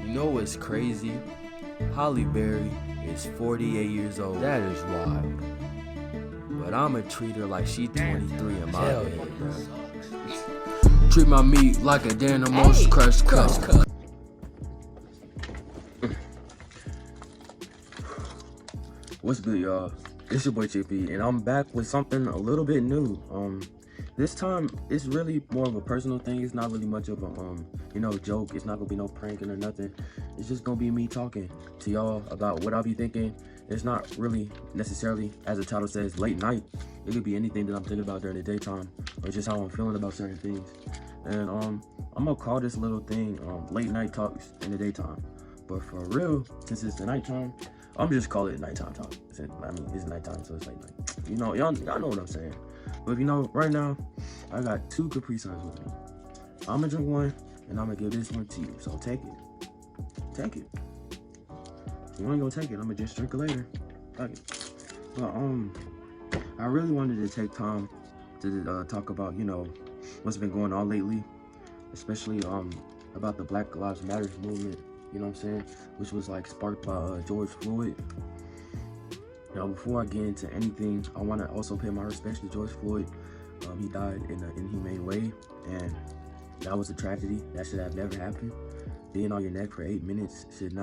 You know what's crazy? Halle Berry is 48 years old. That is wild. But I'ma treat her like she 23 in my head, bro. Treat my meat like a Dynamos crush cut. What's good, y'all? It's your boy JP, and I'm back with something a little bit new. This time it's really more of a personal thing. It's not really much of a joke. It's not gonna be no pranking or nothing. It's just gonna be me talking to y'all about what I'll be thinking. It's not really necessarily, as the title says, late night. It could be anything that I'm thinking about during the daytime, or just how I'm feeling about certain things. And I'm gonna call this little thing late night talks in the daytime. But for real, since it's the nighttime, I'm just call it nighttime talk. I mean, it's nighttime, so it's late night. You know, y'all know what I'm saying. But you know, right now, I got 2 Capri Suns with me. I'm gonna drink one, and I'm gonna give this one to you. So take it. Take it. If you ain't gonna take it, I'm gonna just drink it later. Fuck it. But I really wanted to take time to talk about, you know, what's been going on lately, especially about the Black Lives Matter movement. You know what I'm saying? Which was like sparked by George Floyd. Now, before I get into anything, I want to also pay my respects to George Floyd. He died in an inhumane way, and that was a tragedy. That should have never happened. Being on your neck for 8 minutes should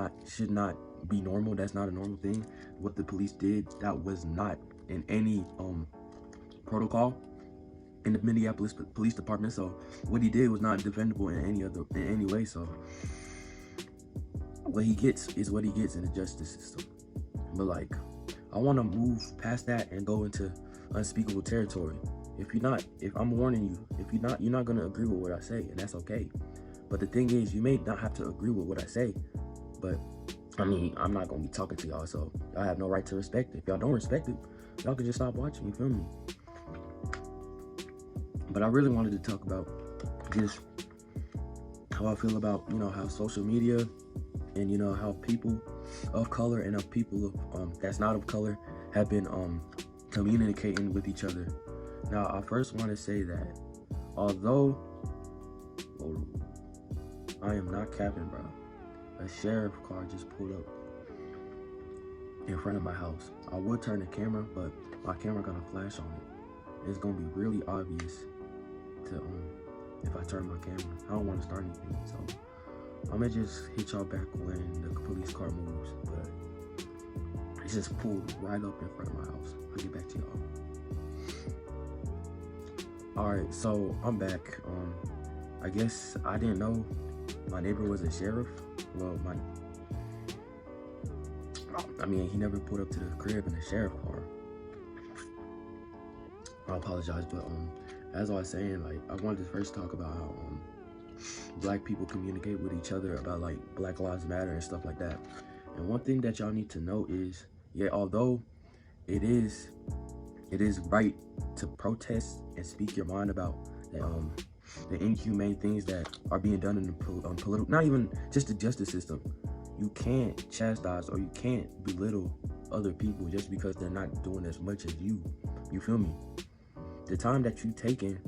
not be normal. That's not a normal thing. What the police did, that was not in any protocol in the Minneapolis Police Department. So what he did was not defendable in any way. So what he gets is what he gets in the justice system. But like, I want to move past that and go into unspeakable territory. If I'm warning you, you're not going to agree with what I say, and that's okay. But the thing is, you may not have to agree with what I say, but I mean, I'm not going to be talking to y'all, so y'all have no right to respect it. If y'all don't respect it, y'all can just stop watching, you feel me? But I really wanted to talk about just how I feel about, you know, how social media and, you know, how people of color and of people of that's not of color have been communicating with each other. Now, I first want to say that although I am not capping, bro, a sheriff car just pulled up in front of my house. I would turn the camera, but my camera gonna flash on it. It's gonna be really obvious to if I turn my camera. I don't want to start anything, so I'm gonna just hit y'all back when the police car moves. But it just pulled right up in front of my house. I'll get back to y'all. Alright, so I'm back. I guess I didn't know my neighbor was a sheriff. Well, he never pulled up to the crib in a sheriff car. I apologize, but as I was saying, like, I wanted to first talk about how black people communicate with each other about like Black Lives Matter and stuff like that. And one thing that y'all need to know is, yeah, although it is right to protest and speak your mind about the inhumane things that are being done in the political, not even just the justice system. You can't chastise or you can't belittle other people just because they're not doing as much as you. You feel me? The time that you taking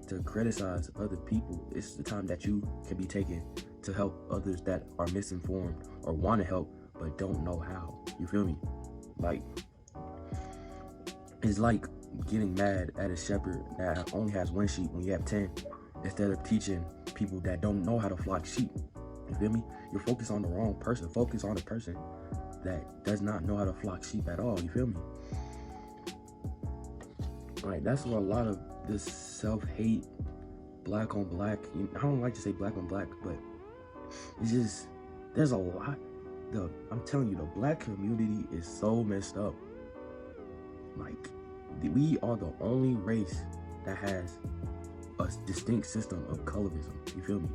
to criticize other people is the time that you can be taking to help others that are misinformed or want to help but don't know how. You feel me? Like, it's like getting mad at a shepherd that only has 1 sheep when you have 10, instead of teaching people that don't know how to flock sheep. You feel me? You're focused on the wrong person. Focus on the person that does not know how to flock sheep at all. You feel me? Like, that's what a lot of this self-hate, black on black, I don't like to say black on black, but it's just, there's a lot. I'm telling you, the black community is so messed up. Like, we are the only race that has a distinct system of colorism. You feel me?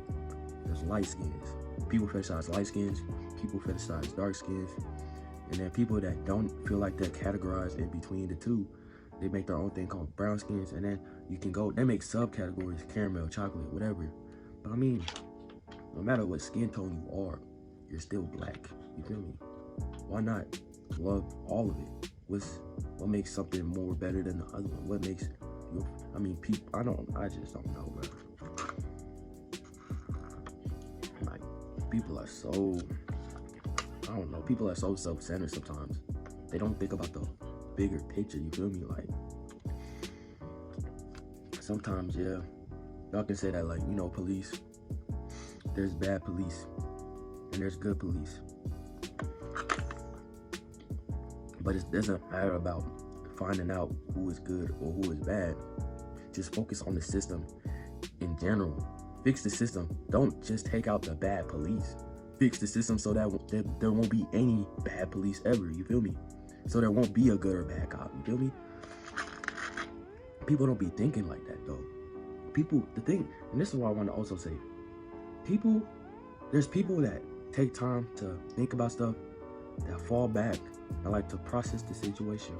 There's light skins. People fetishize light skins. People fetishize dark skins. And then people that don't feel like they're categorized in between the two, they make their own thing called brown skins. And then you can go, they make subcategories, caramel, chocolate, whatever. But I mean, no matter what skin tone you are, you're still black. You feel me? Why not love all of it? What makes something more better than the other one? What makes you, I mean, people, I just don't know, bro. Like, people are so, I don't know, people are so self-centered sometimes. They don't think about the bigger picture, you feel me? Like, sometimes, yeah, y'all can say that, like, you know, police, there's bad police and there's good police. But it doesn't matter about finding out who is good or who is bad. Just focus on the system in general. Fix the system. Don't just take out the bad police. Fix the system so that there won't be any bad police ever, you feel me? So there won't be a good or bad cop, you feel me? People don't be thinking like that though. People, the thing, and this is what I want to also say. People, there's people that take time to think about stuff, that fall back and like to process the situation.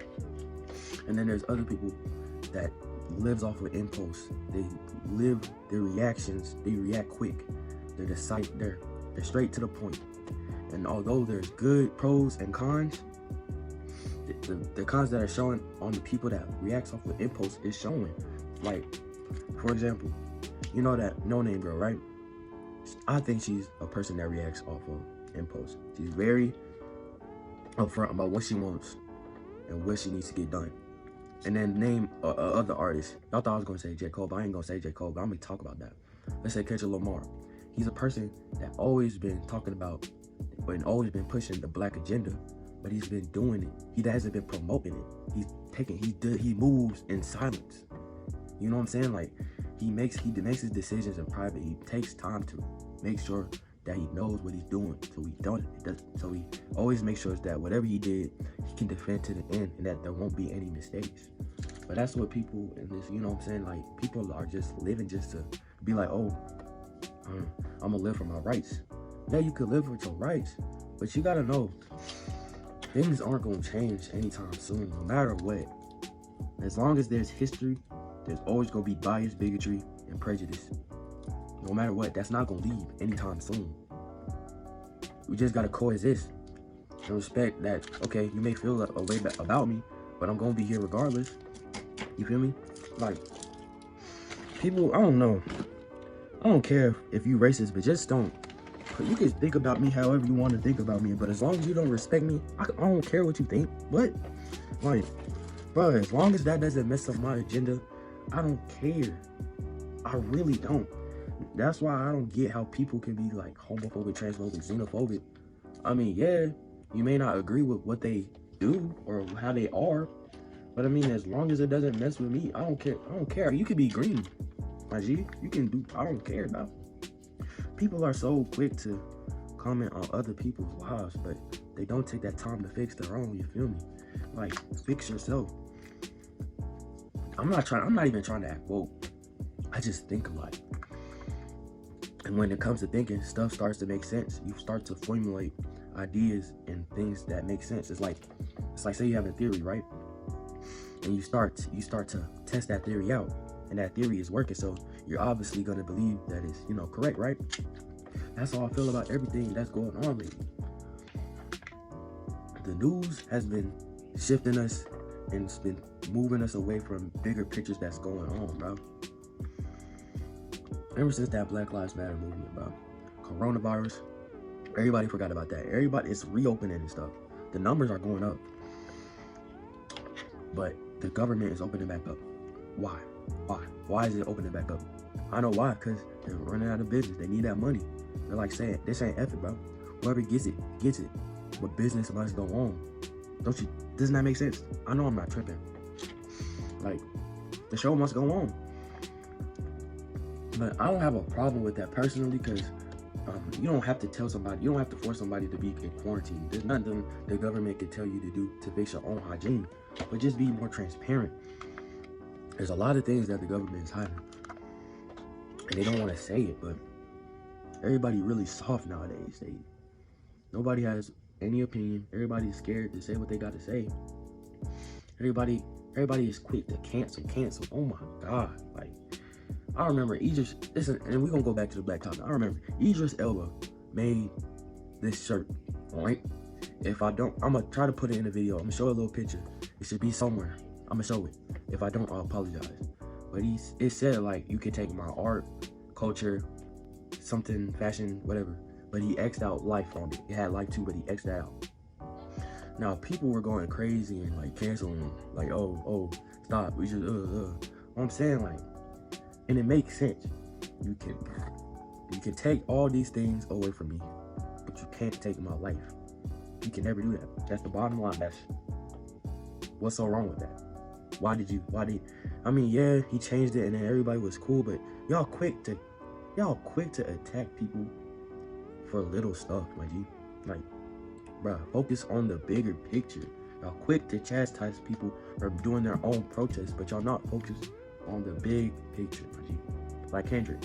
And then there's other people that lives off of impulse. They live their reactions, they react quick. They're straight to the point. And although there's good pros and cons, the cons that are showing on the people that reacts off of impulse is showing. Like, for example, you know that No Name Girl, right? I think she's a person that reacts off of impulse. She's very upfront about what she wants and what she needs to get done. And then name other artists. Y'all thought I was gonna say J. Cole, but I ain't gonna say J. Cole, but I'm gonna talk about that. Let's say Kendrick Lamar. He's a person that always been talking about and always been pushing the black agenda, but he's been doing it. He hasn't been promoting it. He moves in silence. You know what I'm saying? Like, he makes his decisions in private. He takes time to make sure that he knows what he's doing, so he always makes sure that whatever he did, he can defend to the end, and that there won't be any mistakes. But that's what people in this, you know what I'm saying? Like, people are just living just to be like, oh, I'm gonna live for my rights. Yeah, you could live with your rights, but you gotta know things aren't gonna change anytime soon, no matter what. As long as there's history, there's always gonna be bias, bigotry, and prejudice. No matter what, that's not gonna leave anytime soon. We just gotta coexist and respect that, okay, you may feel a way about me, but I'm gonna be here regardless. You feel me? Like, people, I don't know. I don't care if you racist, but just don't. You can think about me however you want to think about me, but as long as you don't respect me, I don't care what you think. What? Like, bro, as long as that doesn't mess up my agenda, I don't care. I really don't. That's why I don't get how people can be like homophobic, transphobic, xenophobic. I mean, yeah, you may not agree with what they do or how they are, but I mean, as long as it doesn't mess with me, I don't care. I don't care. You could be green, my G. You can do. I don't care about. People are so quick to comment on other people's lives, but they don't take that time to fix their own. You feel me? Like, fix yourself. I'm not even trying to act woke. I just think alike. And when it comes to thinking, stuff starts to make sense. You start to formulate ideas and things that make sense. It's like say you have a theory, right? And you start to test that theory out, and that theory is working. So you're obviously gonna believe that it's, you know, correct, right? That's how I feel about everything that's going on lately. The news has been shifting us and it's been moving us away from bigger pictures that's going on, bro. Ever since that Black Lives Matter movement, bro, coronavirus, everybody forgot about that. Everybody, it's reopening and stuff. The numbers are going up, but the government is opening back up. Why? Why is it opening back up? I know why, because they're running out of business. They need that money. They're like saying, this ain't effort, bro. Whoever gets it, gets it. But business must go on. Doesn't that make sense? I know I'm not tripping. Like, the show must go on. But I don't have a problem with that personally, because you don't have to tell somebody, you don't have to force somebody to be in quarantine. There's nothing the government can tell you to do to fix your own hygiene. But just be more transparent. There's a lot of things that the government is hiding, and they don't want to say it, but everybody really soft nowadays. Nobody has any opinion. Everybody's scared to say what they got to say. Everybody is quick to cancel. Oh my God. Like, I remember Idris, and we're gonna go back to the black topic. I remember Idris Elba made this shirt, all right? If I don't, I'm gonna try to put it in the video. I'm gonna show a little picture. It should be somewhere. I'm gonna show it. If I don't, I'll apologize. But it said, like, you can take my art, culture, something, fashion, whatever, but he X'd out life on it. It had life too, but he X'd out. Now people were going crazy and like canceling him, like oh stop, we just I'm saying, like, and it makes sense. You can take all these things away from me, but you can't take my life. You can never do that. That's the bottom line. That's what's so wrong with that. I mean, yeah, he changed it and then everybody was cool, but y'all quick to attack people for little stuff, my G. Like, bruh, focus on the bigger picture. Y'all quick to chastise people for doing their own protests, but y'all not focused on the big picture, my G. Like Kendrick,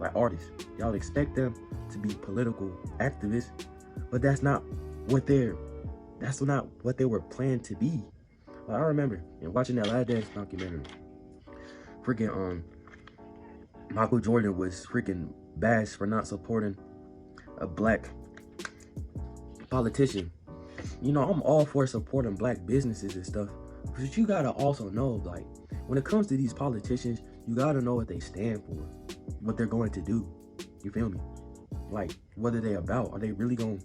like artists, y'all expect them to be political activists, but that's not what they were planned to be. Like, I remember and watching that Last Dance documentary, freaking Michael Jordan was freaking bashed for not supporting a black politician. You know, I'm all for supporting black businesses and stuff, but you gotta also know, like, when it comes to these politicians, you gotta know what they stand for, what they're going to do. You feel me? Like, what are they about? Are they really gonna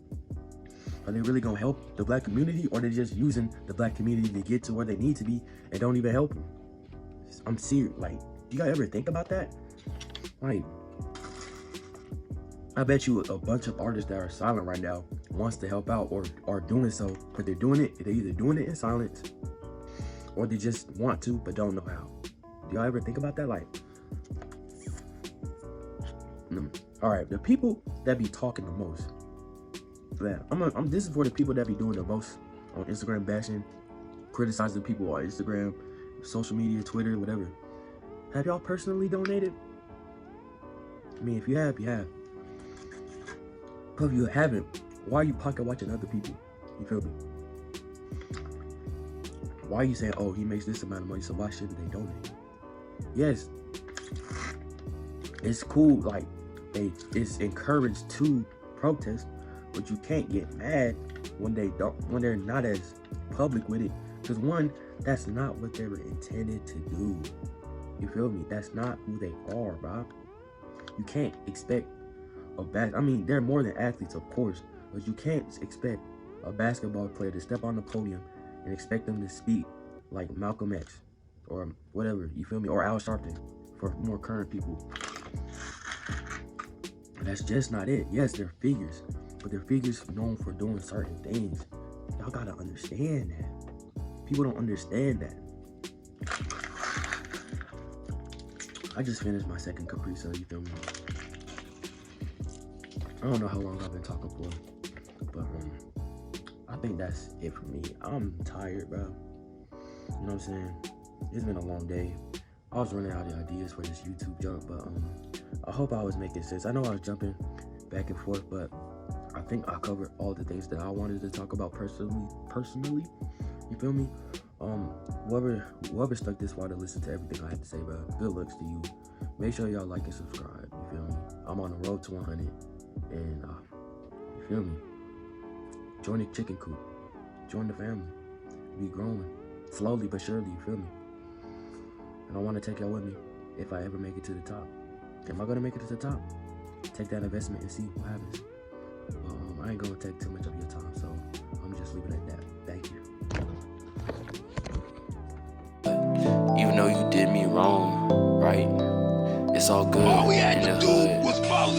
help the black community, or they're just using the black community to get to where they need to be and don't even help them? I'm serious. Like, do you guys ever think about that? Like, I bet you a bunch of artists that are silent right now wants to help out or are doing so, but they're either doing it in silence or they just want to but don't know how. Do y'all ever think about that? Like, all right, the people that be talking the most. Yeah, this is for the people that be doing the most on Instagram, bashing, criticizing people on Instagram, social media, Twitter, whatever. Have y'all personally donated? I mean, if you have, you have. But if you haven't, why are you pocket watching other people? You feel me? Why are you saying, oh, he makes this amount of money, so why shouldn't they donate? Yes, it's cool, like, it's encouraged to protest, but you can't get mad when they're not as public with it. Because one, that's not what they were intended to do. You feel me? That's not who they are, bro. You can't expect I mean, they're more than athletes, of course, but you can't expect a basketball player to step on the podium and expect them to speak like Malcolm X or whatever, you feel me? Or Al Sharpton, for more current people. That's just not it. Yes, they're figures, but they're figures known for doing certain things. Y'all gotta understand that. People don't understand that. I just finished my second Capri Sun, you feel me? I don't know how long I've been talking for, but I think that's it for me. I'm tired, bro. You know what I'm saying? It's been a long day. I was running out of ideas for this YouTube jump, but I hope I was making sense. I know I was jumping back and forth, but I think I covered all the things that I wanted to talk about personally. You feel me? Whoever stuck this far to listen to everything I had to say, bro, good looks to you. Make sure y'all like and subscribe. You feel me? I'm on the road to 100. And you feel me? Join the chicken coop. Join the family. Be growing slowly but surely. You feel me? And I want to take y'all with me if I ever make it to the top. Am I gonna make it to the top? Take that investment and see what happens. I ain't gonna take too much of your time, so I'm just leaving it at that. Thank you. Even though you did me wrong, right? It's all good. All we had to do was follow.